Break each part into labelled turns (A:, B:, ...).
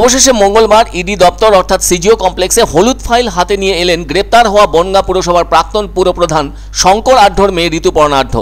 A: অবশেষে মঙ্গলবার ইডি দপ্তর অর্থাৎ সিজিও কমপ্লেক্সে হলুদ ফাইল হাতে নিয়ে এলেন গ্রেপ্তার হওয়া বনগাঁ পুরসভার প্রাক্তন পুরপ্রধান শঙ্কর আঢ্যর মেয়ে ঋতুপর্ণা আঢ্য।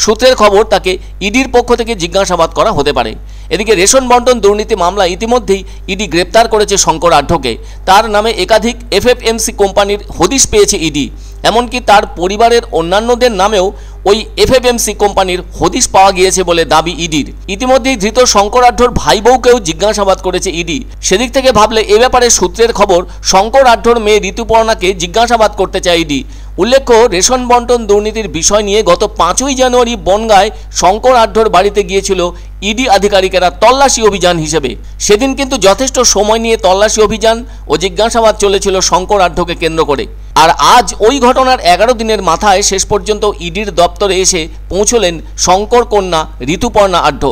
A: সূত্রের খবর, তাকে ইডির পক্ষ থেকে জিজ্ঞাসাবাদ করা হতে পারে। এদিকে রেশন বন্টন দুর্নীতি মামলা ইতিমধ্যেই ইডি গ্রেপ্তার করেছে শঙ্কর আঢ্যকে। তার নামে একাধিক এফএফএমসি কোম্পানির হদিশ পেয়েছে ইডি। এমনকি তার পরিবারের অন্যান্যদের নামেও ওই এফএফএমসি কোম্পানির হদিশ পাওয়া গিয়েছে বলে দাবি ইডির। ইতিমধ্যেই ধৃত শঙ্কর আঢ্যর ভাই বউকেও জিজ্ঞাসাবাদ করেছে ইডি। সেদিক থেকে ভাবলে এ ব্যাপারে সূত্রের খবর, শঙ্কর আঢ্যর মেয়ে ঋতুপর্ণাকে জিজ্ঞাসাবাদ করতে চায় ইডি। উল্লেখ্য, রেশন বন্টন দুর্নীতির বিষয় নিয়ে গত 5ই জানুয়ারি বনগাঁয় শঙ্কর আঢ্যর বাড়িতে গিয়েছিল ইডি আধিকারিকেরা তল্লাশি অভিযান হিসেবে। সেদিন কিন্তু যথেষ্ট সময় নিয়ে তল্লাশি অভিযান ও জিজ্ঞাসাবাদ চলেছিল শঙ্কর আঢ্যকে কেন্দ্র করে। আর আজ ওই ঘটনার 11 দিনের মাথায় শেষ পর্যন্ত ইডির দপ্তরে এসে পৌঁছলেন শঙ্কর কন্যা ঋতুপর্ণা আঢ্য।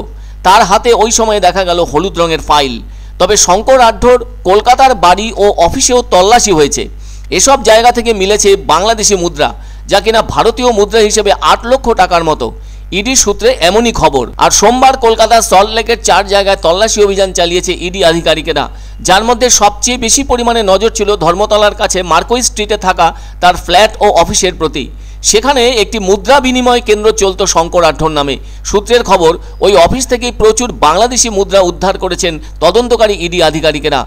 A: তার হাতে ওই সময়ে দেখা গেল হলুদ রঙের ফাইল। তবে শঙ্কর আঢ্যর কলকাতার বাড়ি ও অফিসেও তল্লাশি হয়েছে। এসব জায়গা থেকে মিলেছে বাংলাদেশি মুদ্রা, যা কিনা ভারতীয় মুদ্রা হিসেবে 8 লক্ষ টাকার মতো। ইডি সূত্রে এমনই খবর। আর সোমবার কলকাতার সল্টলেকের 4 জায়গায় তল্লাশি অভিযান চালিয়েছে ইডি আধিকারিকেরা, যার মধ্যে সবচেয়ে বেশি পরিমাণে নজর ছিল ধর্মতলার কাছে মার্কুই স্ট্রিটে থাকা তার ফ্ল্যাট ও অফিসের প্রতি। সেখানে একটি মুদ্রা বিনিময় কেন্দ্র চলত শঙ্কর আঢ্যর নামে। সূত্রের খবর, ওই অফিস থেকেই প্রচুর বাংলাদেশি মুদ্রা উদ্ধার করেছেন তদন্তকারী ইডি আধিকারিকেরা।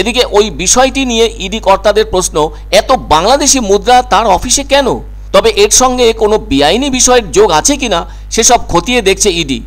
A: এদিকে ওই বিষয়টি নিয়ে ইডি কর্তাদের প্রশ্ন, এত বাংলাদেশি মুদ্রা তার অফিসে কেন? তবে এর সঙ্গে কোনো বেআইনি বিষয়ের যোগ আছে কিনা সেসব খতিয়ে দেখছে ইডি।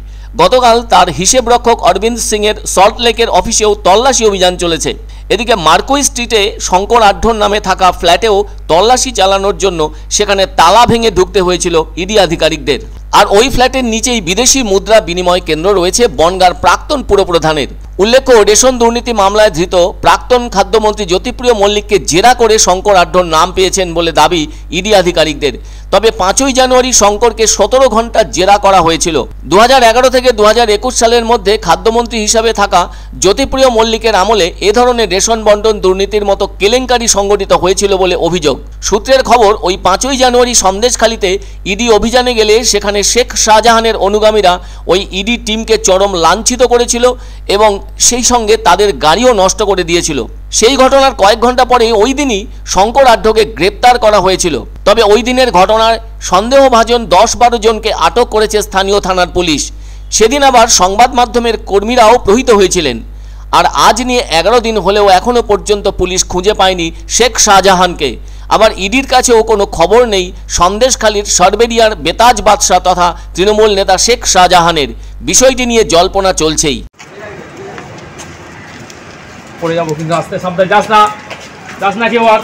A: গতকাল তার হিসেব রক্ষক অরবিন্দ সিংয়ের সল্টলেকের অফিসেও তল্লাশি অভিযান চলেছে। এদিকে মার্কুই স্ট্রিটে শঙ্কর আঢ্যর নামে থাকা ফ্ল্যাটেও তল্লাশি চালানোর জন্য সেখানে তালা ভেঙে ঢুকতে হয়েছিল ইডি আধিকারিকদের। আর ওই ফ্ল্যাটের নিচেই বিদেশি মুদ্রা বিনিময় কেন্দ্র রয়েছে বনগাঁর প্রাক্তন পুরপ্রধানের। উল্লেখ্য, রেশন দুর্নীতি মামলায় ধৃত প্রাক্তন খাদ্যমন্ত্রী জ্যোতিপ্রিয় মল্লিককে জেরা করে শঙ্কর আঢ্যর নাম পেয়েছেন বলে দাবি ইডি আধিকারিকদের। তবে 5ই জানুয়ারি শঙ্করকে 17 ঘন্টা জেরা করা হয়েছিল। 2011 থেকে 2021 সালের মধ্যে খাদ্যমন্ত্রী হিসাবে থাকা জ্যোতিপ্রিয় মল্লিকের আমলে এ ধরনের রেশন বন্টন দুর্নীতির মতো কেলেঙ্কারি সংগঠিত হয়েছিল বলে অভিযোগ। সূত্রের খবর, ওই 5ই জানুয়ারি সন্দেশখালীতে ইডি অভিযানে গেলে সেখানে শেখ শাহজাহানের অনুগামীরা ওই ইডি টিমকে চরম লাঞ্ছিত করেছিল এবং সেই সঙ্গে তাদের গাড়িও নষ্ট করে দিয়েছিল। সেই ঘটনার কয়েক ঘন্টা পরে ওই দিনই শঙ্কর আঢ্যকে গ্রেপ্তার করা হয়েছিল। তবে ওই দিনের ঘটনায় সন্দেহভাজন 10-12 জনকে আটক করেছে স্থানীয় থানার পুলিশ। সেদিন আবার সংবাদ মাধ্যমের কর্মীরাও প্রহৃত হয়েছিলেন। আর আজ নিয়ে 11 দিন হলেও এখনও পর্যন্ত পুলিশ খুঁজে পায়নি শেখ শাহজাহানকে। আবার ইডির কাছেও কোনো খবর নেই সন্দেশখালীর সরবেরিয়ার বেতাজ বাদশাহ তথা তৃণমূল নেতা শেখ শাহজাহানের। বিষয়টি নিয়ে জল্পনা চলছেই।
B: পড়ে যাবো, কিন্তু আস্তে সাবধানে যাস না কেউ আর।